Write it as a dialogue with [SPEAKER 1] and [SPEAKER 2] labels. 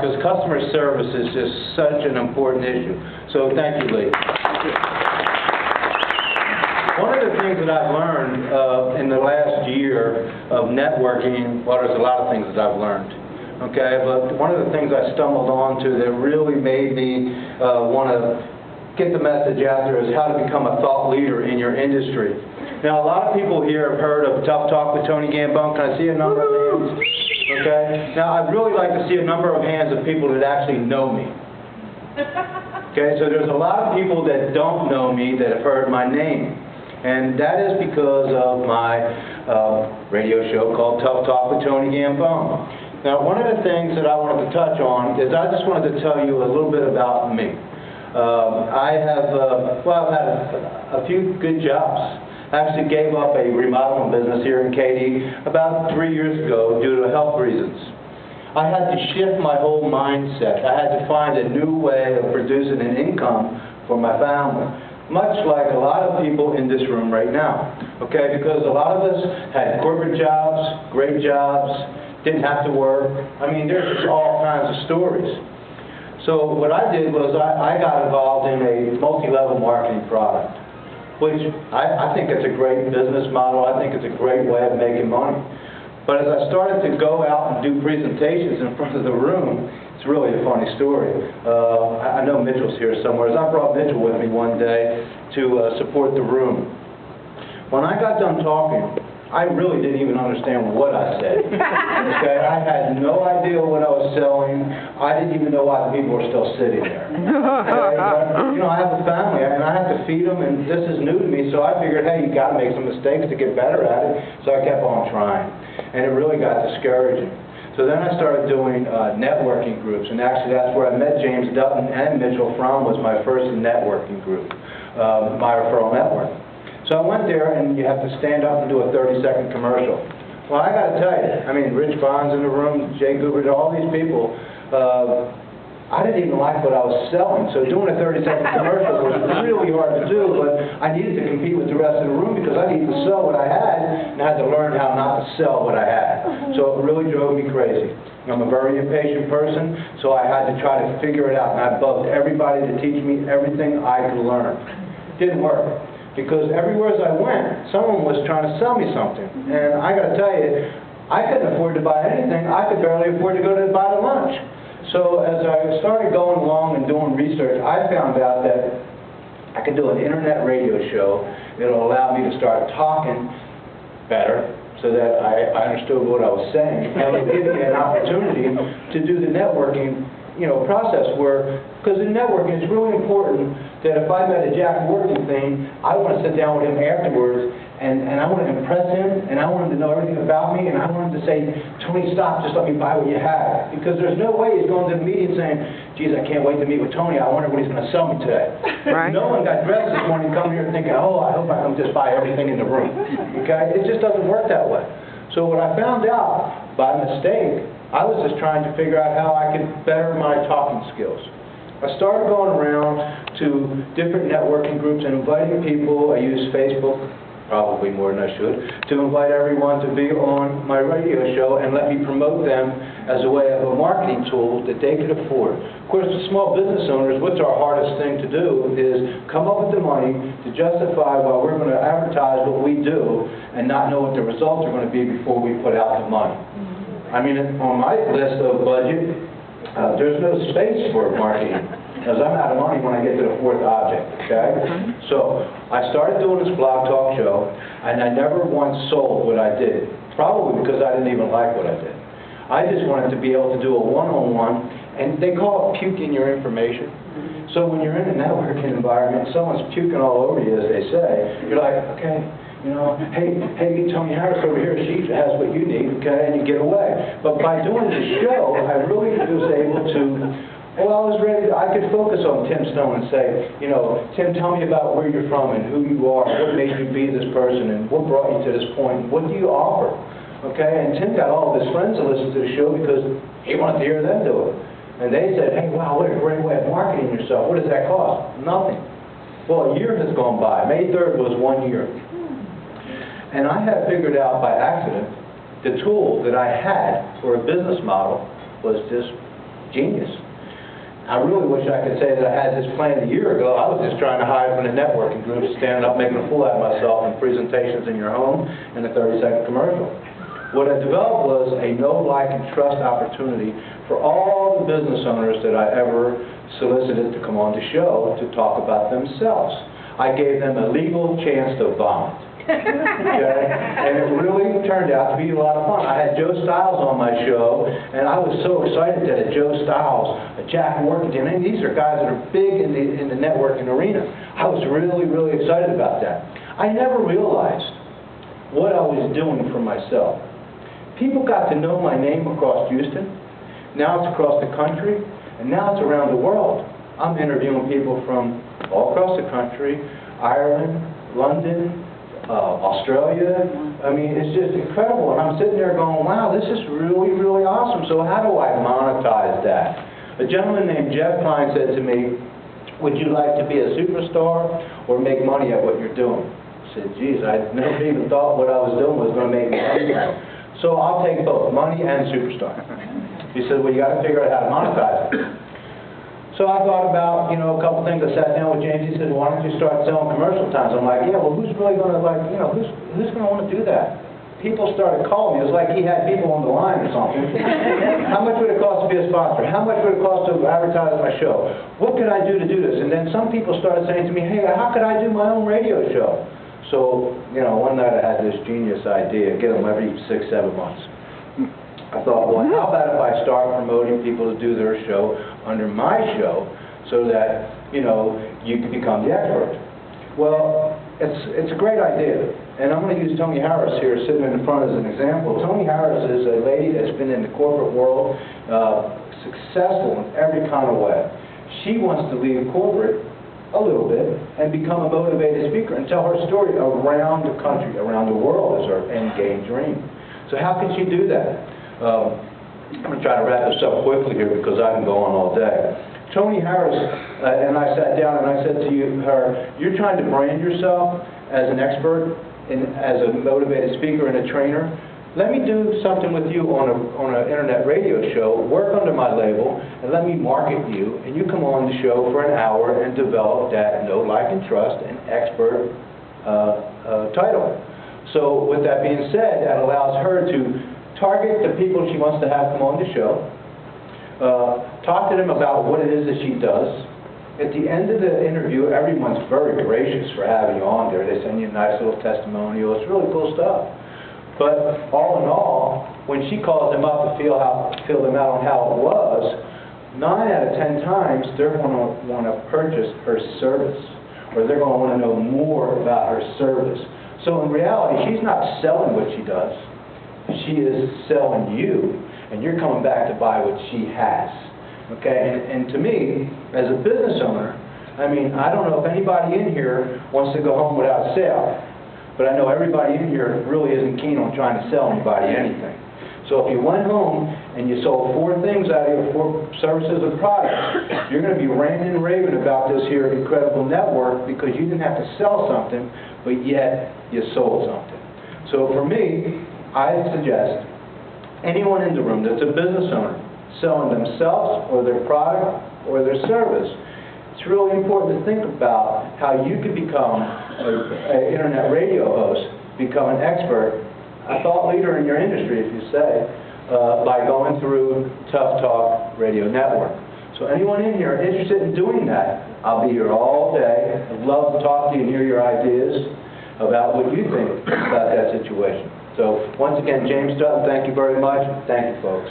[SPEAKER 1] Because customer service is just such an important issue. So thank you, Lee. One of the things that I've learned in the last year of networking, well, there's a lot of things that I've learned, okay? But one of the things I stumbled onto that really made me want to get the message out there is how to become a thought leader in your industry. Now, a lot of people here have heard of Tough Talk with Tony Gambone. Can I see a number of hands? Okay. Now, I'd really like to see a number of hands of people that actually know me. Okay, so there's a lot of people that don't know me that have heard my name. And that is because of my radio show called Tough Talk with Tony Gambone. Now, one of the things that I wanted to touch on is I just wanted to tell you a little bit about me. I've had a few good jobs. I actually gave up a remodeling business here in Katy about 3 years ago due to health reasons. I had to shift my whole mindset. I had to find a new way of producing an income for my family, much like a lot of people in this room right now, okay? Because a lot of us had corporate jobs, great jobs, didn't have to work. I mean, there's just all kinds of stories. So what I did was I got involved in a multi-level marketing product, which I think it's a great business model. I think it's a great way of making money. But as I started to go out and do presentations in front of the room, it's really a funny story. I know Mitchell's here somewhere. I brought Mitchell with me one day to support the room. When I got done talking, I really didn't even understand what I said. Okay? I had no idea what I was selling. I didn't even know why the people were still sitting there. Okay? But, you know, I have a family, and I have to feed them, and this is new to me, so I figured, hey, you got to make some mistakes to get better at it. So I kept on trying, and it really got discouraging. So then I started doing networking groups, and actually that's where I met James Dutton and Mitchell from, was my first networking group, My Referral Network. So I went there, and you have to stand up and do a 30-second commercial. Well, I got to tell you, I mean, Rich Bond's in the room, Jay Goober, all these people, I didn't even like what I was selling. So doing a 30-second commercial was really hard to do, but I needed to compete with the rest of the room because I needed to sell what I had, and I had to learn how not to sell what I had. So it really drove me crazy. I'm a very impatient person, so I had to try to figure it out, and I bugged everybody to teach me everything I could learn. Didn't work. Because everywhere as I went, someone was trying to sell me something. And I got to tell you, I couldn't afford to buy anything. I could barely afford to go to buy the lunch. So as I started going along and doing research, I found out that I could do an internet radio show that'll allow me to start talking better so that I understood what I was saying. And it gave me an opportunity to do the networking process where, because in networking it's really important that if I met a Jack Worthington, I want to sit down with him afterwards and I want to impress him and I want him to know everything about me and I want him to say, Tony, stop, just let me buy what you have. Because there's no way he's going to the meeting saying, geez, I can't wait to meet with Tony, I wonder what he's going to sell me today. Right. No one got dressed this morning coming here thinking, oh, I hope I can just buy everything in the room. Okay? It just doesn't work that way. So what I found out by mistake, I was just trying to figure out how I could better my talking skills. I started going around to different networking groups and inviting people. I use Facebook, probably more than I should, to invite everyone to be on my radio show and let me promote them as a way of a marketing tool that they could afford. Of course, the small business owners, what's our hardest thing to do is come up with the money to justify why we're going to advertise what we do and not know what the results are going to be before we put out the money. I mean, on my list of budget, there's no space for marketing, because I'm out of money when I get to the fourth object, okay? So I started doing this blog talk show, and I never once sold what I did, probably because I didn't even like what I did. I just wanted to be able to do a one-on-one, and they call it puking your information. So when you're in a networking environment, someone's puking all over you, as they say, you're like, okay, hey, meet Tony Harris over here, she has what you need, okay, and you get away. But by doing the show, I really was able to, I could focus on Tim Stone and say, Tim, tell me about where you're from and who you are, what made you be this person, and what brought you to this point, what do you offer, okay? And Tim got all of his friends to listen to the show because he wanted to hear them do it. And they said, hey, wow, what a great way of marketing yourself. What does that cost? Nothing. Well, a year has gone by. May 3rd was 1 year. And I had figured out by accident the tool that I had for a business model was just genius. I really wish I could say that I had this plan a year ago. I was just trying to hide from the networking group, standing up making a fool out of myself in presentations in your home and a 30-second commercial. What I developed was a know, like, and trust opportunity for all the business owners that I ever solicited to come on the show to talk about themselves. I gave them a legal chance to vomit. Okay? And it really turned out to be a lot of fun. I had Joe Styles on my show, and I was so excited that a Joe Styles, a Jack Workington, and these are guys that are big in the networking arena. I was really, really excited about that. I never realized what I was doing for myself. People got to know my name across Houston. Now it's across the country, and now it's around the world. I'm interviewing people from all across the country, Ireland, London, Australia. I mean, it's just incredible. And I'm sitting there going, wow, this is really, really awesome. So how do I monetize that? A gentleman named Jeff Klein said to me, would you like to be a superstar or make money at what you're doing? I said, geez, I never even thought what I was doing was going to make me money. So I'll take both, money and superstar. He said, well, you got to figure out how to monetize it. So I thought about, a couple things. I sat down with James. He said, why don't you start selling commercial times? I'm like, yeah, well, who's really going to, who's going to want to do that? People started calling me. It was like he had people on the line or something. How much would it cost to be a sponsor? How much would it cost to advertise my show? What could I do to do this? And then some people started saying to me, hey, how could I do my own radio show? So, one night I had this genius idea, get them every 6, 7 months. I thought, well, how about if I start promoting people to do their show under my show so that, you can become the expert? Well, it's a great idea. And I'm going to use Tony Harris here sitting in the front as an example. Tony Harris is a lady that's been in the corporate world, successful in every kind of way. She wants to leave corporate a little bit and become a motivated speaker and tell her story around the country, around the world as her end game dream. So how can she do that? I'm going to try to wrap this up quickly here because I can go on all day. Tony Harris and I sat down and I said to her, you're trying to brand yourself as an expert, as a motivated speaker and a trainer. Let me do something with you on an internet radio show, work under my label, and let me market you, and you come on the show for an hour and develop that know, like, and trust and expert title. So with that being said, that allows her to target the people she wants to have come on the show, talk to them about what it is that she does. At the end of the interview, everyone's very gracious for having you on there. They send you a nice little testimonial. It's really cool stuff. But all in all, when she calls them up to feel them out on how it was, 9 out of 10 times they're going to want to purchase her service, or they're going to want to know more about her service. So in reality, she's not selling what she does. She is selling you, and you're coming back to buy what she has. Okay? And to me, as a business owner, I mean, I don't know if anybody in here wants to go home without a sale, but I know everybody in here really isn't keen on trying to sell anybody anything. So if you went home and you sold 4 things out of your 4 services or products, you're going to be ranting and raving about this here incredible network because you didn't have to sell something, but yet you sold something. So for me, I suggest anyone in the room that's a business owner selling themselves or their product or their service, it's really important to think about how you could become an internet radio host, become an expert, a thought leader in your industry, if you say, by going through Tough Talk Radio Network. So anyone in here interested in doing that, I'll be here all day. I'd love to talk to you and hear your ideas about what you think about that situation. So once again, James Dutton, thank you very much. Thank you, folks.